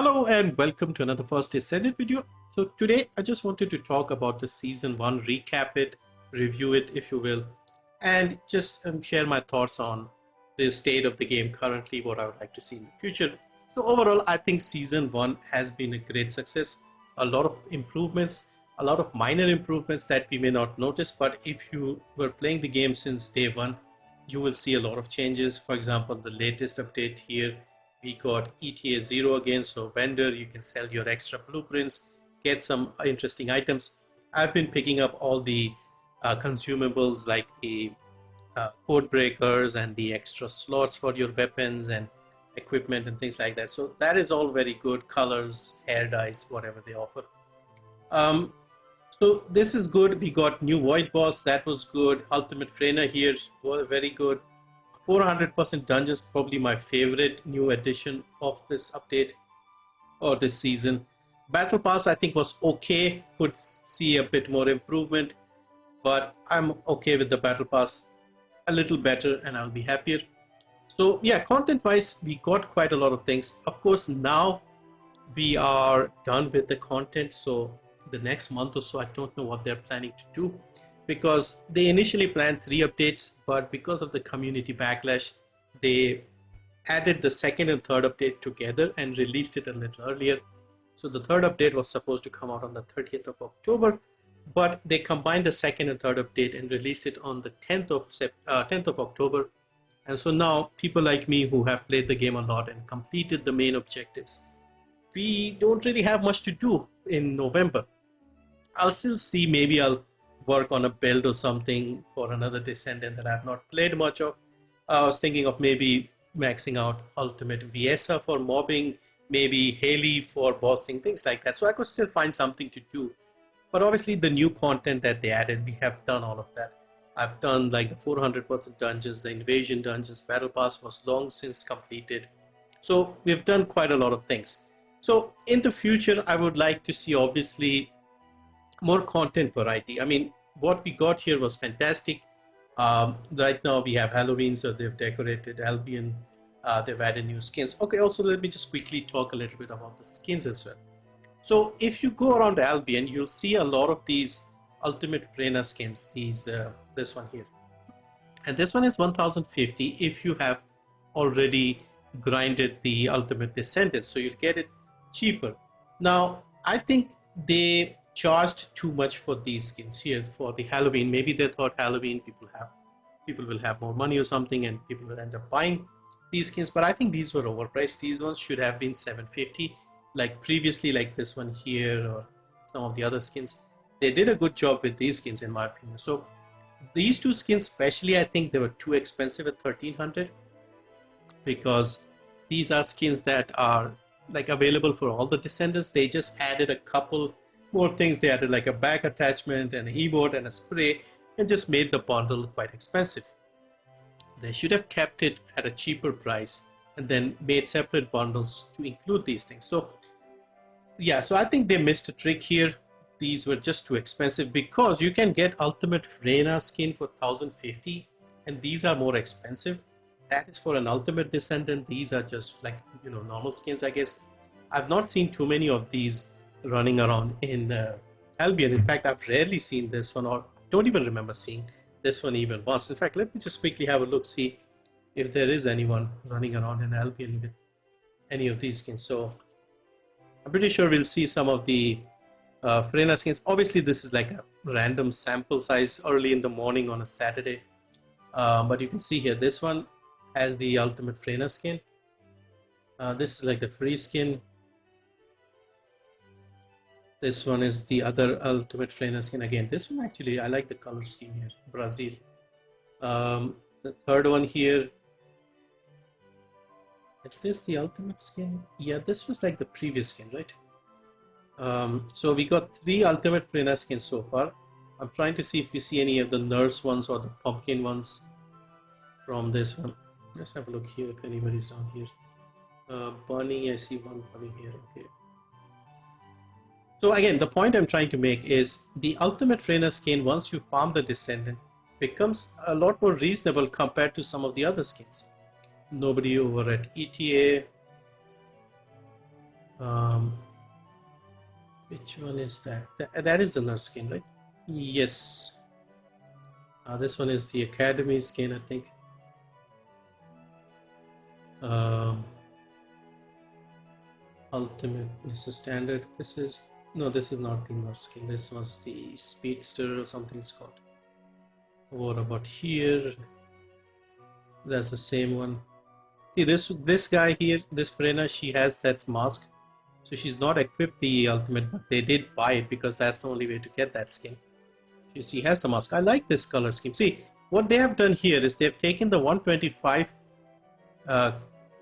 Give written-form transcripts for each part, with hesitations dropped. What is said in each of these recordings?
Hello and welcome to another First Descendant video. So today I just wanted to talk about the season 1, recap it, review it if you will, and just share my thoughts on the state of the game currently, what I would like to see in the future. So overall I think season 1 has been a great success, a lot of improvements, a lot of minor improvements that we may not notice, but if you were playing the game since day 1, you will see a lot of changes. For example, the latest update here, we got ETA 0 again, so vendor, you can sell your extra blueprints, get some interesting items. I've been picking up all the consumables like the code breakers and the extra slots for your weapons and equipment and things like that. So that is all very good. Colors, hair dyes, whatever they offer. So this is good. We got new void boss, that was good. Ultimate trainer here was very good. 400% dungeons, probably my favorite new addition of this update or this season. Battle pass I think was okay, could see a bit more improvement, but I'm okay with the battle pass, a little better and I'll be happier. So yeah, content wise we got quite a lot of things. Of course now we are done with the content, so the next month or so I don't know what they're planning to do, because they initially planned 3 updates, but because of the community backlash they added the second and third update together and released it a little earlier. So the third update was supposed to come out on the 30th of October, but they combined the second and third update and released it on the 10th of October. And so now people like me who have played the game a lot and completed the main objectives, we don't really have much to do in November. I'll still see, maybe I'll work on a build or something for another Descendant that I've not played much of. I was thinking of maybe maxing out Ultimate Viesa for mobbing, maybe Haley for bossing, things like that. So I could still find something to do. But obviously the new content that they added, we have done all of that. I've done like the 400% dungeons, the invasion dungeons, battle pass was long since completed. So we've done quite a lot of things. So in the future I would like to see obviously more content variety. I mean, what we got here was fantastic. Right now we have Halloween, so they've decorated Albion, they've added new skins. Okay, also let me just quickly talk a little bit about the skins as well. So if you go around Albion, you'll see a lot of these Ultimate Prena skins, this one here. And this one is 1050 if you have already grinded the Ultimate Descendant, so you'll get it cheaper. Now, I think they charged too much for these skins here for the Halloween. Maybe they thought Halloween people will have more money or something and people will end up buying these skins, but I think these were overpriced. These ones should have been 750 like previously, like this one here or some of the other skins. They did a good job with these skins in my opinion. So these two skins especially, I think they were too expensive at 1300, because these are skins that are like available for all the Descendants. They just added a couple more things. They added like a back attachment and an emote and a spray and just made the bundle quite expensive. They should have kept it at a cheaper price and then made separate bundles to include these things. So yeah, so I think they missed a trick here. These were just too expensive, because you can get Ultimate Freyna skin for 1050 and these are more expensive. That is for an Ultimate Descendant. These are just like, you know, normal skins, I guess. I've not seen too many of these running around in Albion. In fact, I've rarely seen this one, or don't even remember seeing this one even once. In fact, let me just quickly have a look, see if there is anyone running around in Albion with any of these skins. So I'm pretty sure we'll see some of the Freyna skins. Obviously this is like a random sample size early in the morning on a Saturday, but you can see here this one has the Ultimate Freyna skin. This is like the free skin. This one is the other Ultimate Freyna skin. Again, this one actually, I like the color scheme here, Brazil. The third one here, is this the Ultimate skin? Yeah, this was like the previous skin, right? So we got 3 Ultimate Freyna skins so far. I'm trying to see if we see any of the nurse ones or the pumpkin ones from this one. Let's have a look here if anybody's down here. Bunny, I see one bunny here, okay. So again, the point I'm trying to make is the Ultimate Freyna skin, once you farm the Descendant, becomes a lot more reasonable compared to some of the other skins. Nobody over at ETA. Um, which one is that? That is the nurse skin, right? Yes. This one is the academy skin, I think. Um, ultimate. This is standard. This is no. This is not the nurse skin. This was the speedster or something it's called. What about here? That's the same one. See this guy here, this Frena, she has that mask. So she's not equipped the ultimate, but they did buy it because that's the only way to get that skin. She has the mask. I like this color scheme. See, what they have done here is they've taken the 125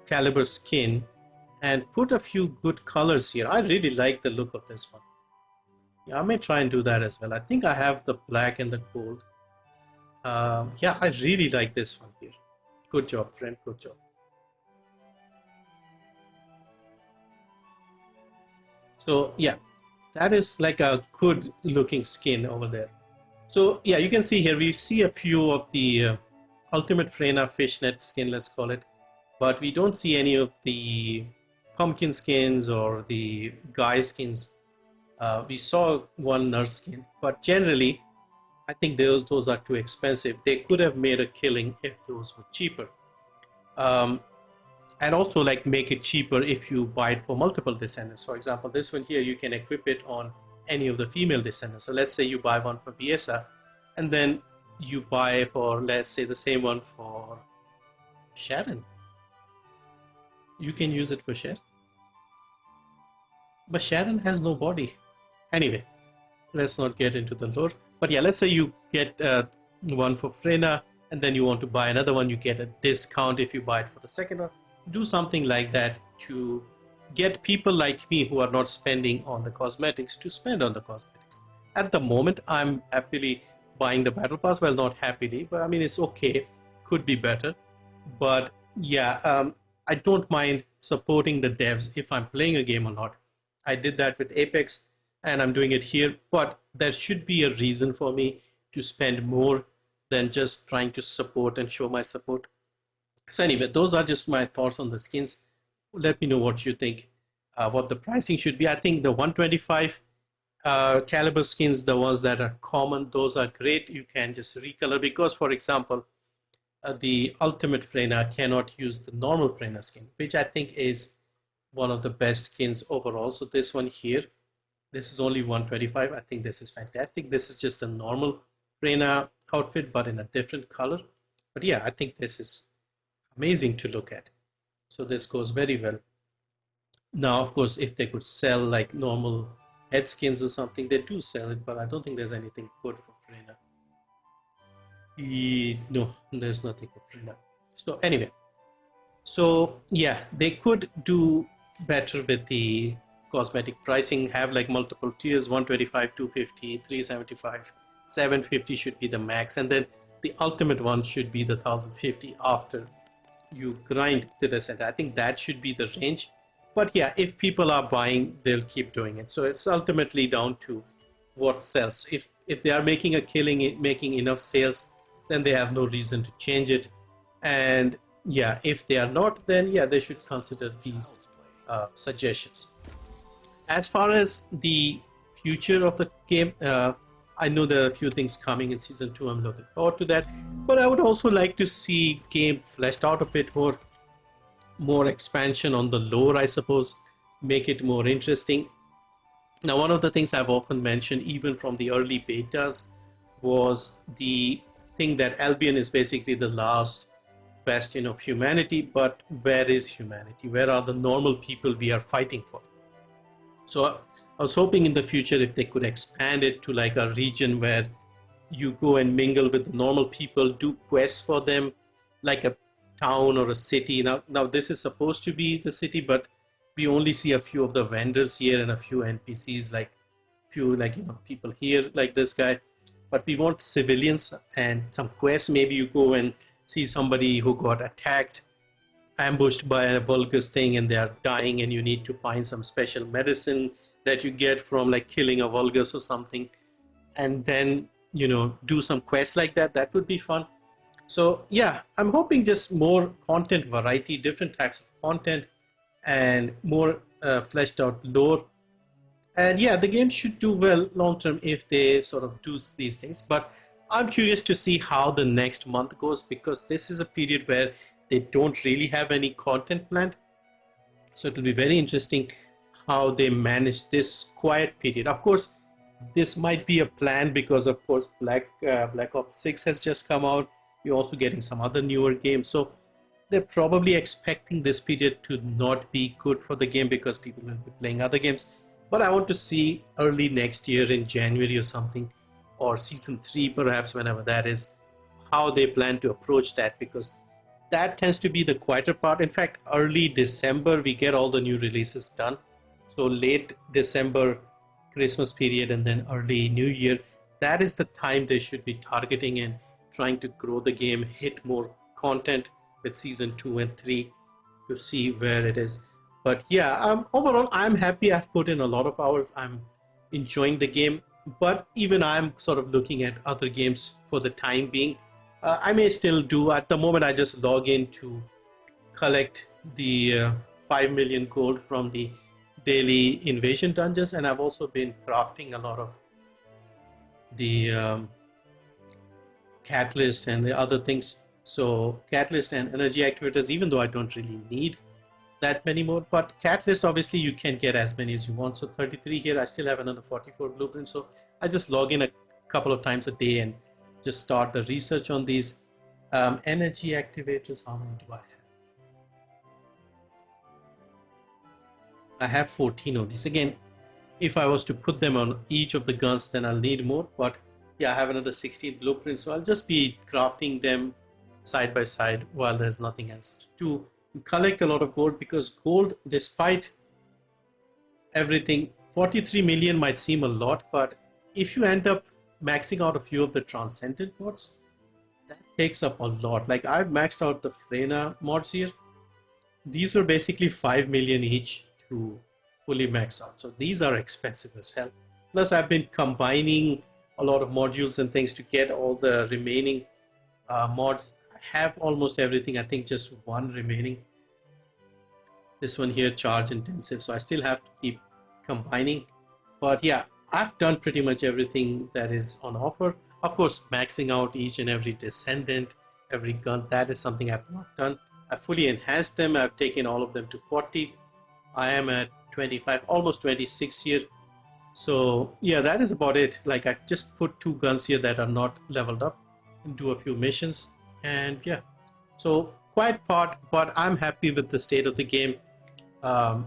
caliber skin and put a few good colors here. I really like the look of this one. Yeah, I may try and do that as well. I think I have the black and the gold. Yeah, I really like this one here. Good job, friend. Good job. So yeah, that is like a good looking skin over there. So yeah, you can see here, we see a few of the ultimate Frena fishnet skin, let's call it, but we don't see any of the pumpkin skins or the guy skins. We saw one nurse skin, but generally I think those are too expensive. They could have made a killing if those were cheaper. And also like make it cheaper if you buy it for multiple descendants. For example, this one here, you can equip it on any of the female descendants. So let's say you buy one for Biesa, and then you buy for, let's say, the same one for Sharon. You can use it for Sharon. But Sharon has no body. Anyway, let's not get into the lore. But yeah, let's say you get one for Frena, and then you want to buy another one, you get a discount if you buy it for the second one. Do something like that to get people like me who are not spending on the cosmetics to spend on the cosmetics. At the moment, I'm happily buying the battle pass. Well, not happily, but I mean, it's okay. Could be better. But yeah, I don't mind supporting the devs if I'm playing a game a lot. I did that with Apex and I'm doing it here, but there should be a reason for me to spend more than just trying to support and show my support. So anyway, those are just my thoughts on the skins. Let me know what you think, what the pricing should be. I think the 125 caliber skins, the ones that are common, those are great. You can just recolor because, for example, the ultimate Frena cannot use the normal Frena skin, which I think is one of the best skins overall. So this one here, this is only 125. I think this is fantastic. This is just a normal Frena outfit, but in a different color. But yeah, I think this is amazing to look at. So this goes very well. Now, of course, if they could sell like normal head skins or something, they do sell it, but I don't think there's anything good for Frena. No, there's nothing for Frena. So anyway, so yeah, they could do better with the cosmetic pricing, have like multiple tiers, 125, 250, 375, 750 should be the max, and then the ultimate one should be the 1050 after you grind to the center. I think that should be the range. But yeah, if people are buying, they'll keep doing it. So it's ultimately down to what sells. If they are making a killing, making enough sales, then they have no reason to change it. And yeah, if they are not, then yeah, they should consider these suggestions. As far as the future of the game, I know there are a few things coming in season 2. I'm looking forward to that, but I would also like to see game fleshed out a bit more expansion on the lore, I suppose, make it more interesting. Now, one of the things I've often mentioned, even from the early betas, was the thing that Albion is basically the last bastion of humanity, but where is humanity? Where are the normal people we are fighting for? So I was hoping in the future if they could expand it to like a region where you go and mingle with the normal people, do quests for them, like a town or a city. Now this is supposed to be the city, but we only see a few of the vendors here and a few NPCs, like few like people here like this guy. But we want civilians and some quests. Maybe you go and see somebody who got attacked, ambushed by a vulgus thing, and they are dying, and you need to find some special medicine that you get from like killing a vulgus or something, and then do some quests like that. That would be fun. So yeah, I'm hoping just more content variety, different types of content, and more fleshed out lore. And yeah, the game should do well long term if they sort of do these things. But I'm curious to see how the next month goes, because this is a period where they don't really have any content planned. So it will be very interesting how they manage this quiet period. Of course, this might be a plan because, of course, Black Ops 6 has just come out. You're also getting some other newer games. So they're probably expecting this period to not be good for the game because people will be playing other games. But I want to see early next year in January or something, or season 3 perhaps, whenever that is, how they plan to approach that, because that tends to be the quieter part. In fact, early December we get all the new releases done. So late December, Christmas period, and then early New Year, that is the time they should be targeting and trying to grow the game, hit more content with season 2 and 3 to see where it is. But yeah, overall I'm happy. I've put in a lot of hours. I'm enjoying the game, but even I'm sort of looking at other games for the time being. I may still do, at the moment I just log in to collect the 5 million gold from the daily invasion dungeons, and I've also been crafting a lot of the catalyst and the other things. So catalyst and energy activators, even though I don't really need that many more, but catalyst obviously you can get as many as you want. So 33 here, I still have another 44 blueprints, so I just log in a couple of times a day and just start the research on these. Energy activators, how many do I have? I have 14 of these. Again, if I was to put them on each of the guns, then I'll need more, but yeah, I have another 16 blueprints, so I'll just be crafting them side by side while there's nothing else to collect a lot of gold, because gold, despite everything, 43 million might seem a lot, but if you end up maxing out a few of the transcendent mods, that takes up a lot. Like I've maxed out the Freyna mods here. These were basically 5 million each to fully max out, so these are expensive as hell. Plus I've been combining a lot of modules and things to get all the remaining mods. I have almost everything, I think just one remaining. This one here, charge intensive, so I still have to keep combining. But yeah, I've done pretty much everything that is on offer. Of course, maxing out each and every descendant, every gun, that is something I've not done. I've fully enhanced them. I've taken all of them to 40. I am at 25, almost 26 here. So yeah, that is about it. Like I just put 2 guns here that are not leveled up and do a few missions. And yeah, so quiet part, but I'm happy with the state of the game. I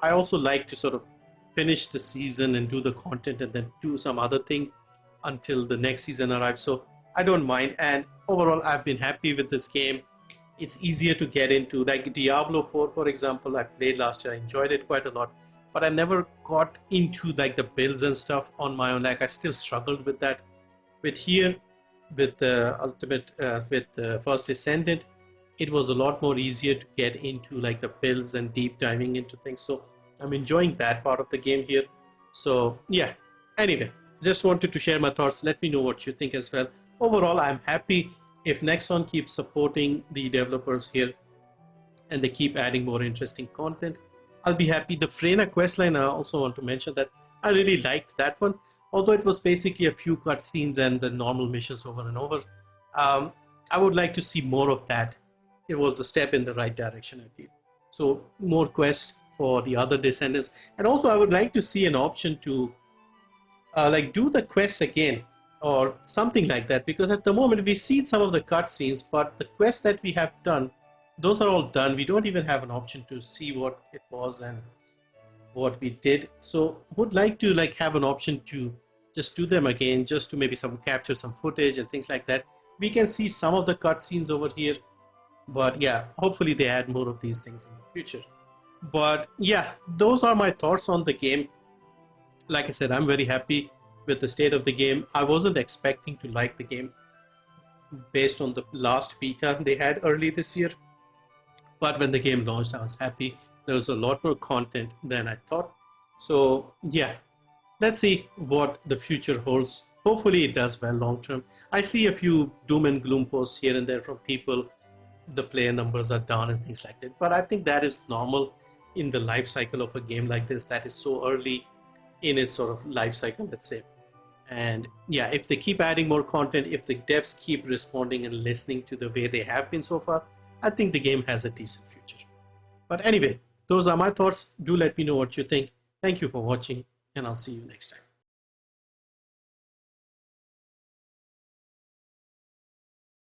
also like to sort of finish the season and do the content and then do some other thing until the next season arrives. So I don't mind, and overall I've been happy with this game. It's easier to get into. Like Diablo 4, for example, I played last year. I enjoyed it quite a lot, but I never got into like the builds and stuff on my own. Like I still struggled with that. With here, with the ultimate, with the First Descendant, it was a lot more easier to get into like the builds and deep diving into things. So I'm enjoying that part of the game here. So yeah, anyway, just wanted to share my thoughts. Let me know what you think as well. Overall, I'm happy. If Nexon keeps supporting the developers here and they keep adding more interesting content, I'll be happy. The Freyna questline, I also want to mention that I really liked that one, although it was basically a few cutscenes and the normal missions over and over. I would like to see more of that. It was a step in the right direction, I feel. So more quests for the other descendants, and also I would like to see an option to like do the quests again or something like that, because at the moment we've seen some of the cutscenes, but the quests that we have done, those are all done. We don't even have an option to see what it was and what we did. So would like to like have an option to just do them again, just to maybe capture some footage and things like that. We can see some of the cutscenes over here, but yeah, hopefully they add more of these things in the future. But yeah, those are my thoughts on the game. Like I said, I'm very happy with the state of the game. I wasn't expecting to like the game based on the last beta they had early this year, but when the game launched, I was happy. There was a lot more content than I thought. So yeah, let's see what the future holds. Hopefully it does well long term. I see a few doom and gloom posts here and there from people. The player numbers are down and things like that, but I think that is normal. in the life cycle of a game like this that is so early in its sort of life cycle, let's say. And yeah, if they keep adding more content, if the devs keep responding and listening to the way they have been so far, I think the game has a decent future. But anyway, those are my thoughts. Do let me know what you think. Thank you for watching, and I'll see you next time.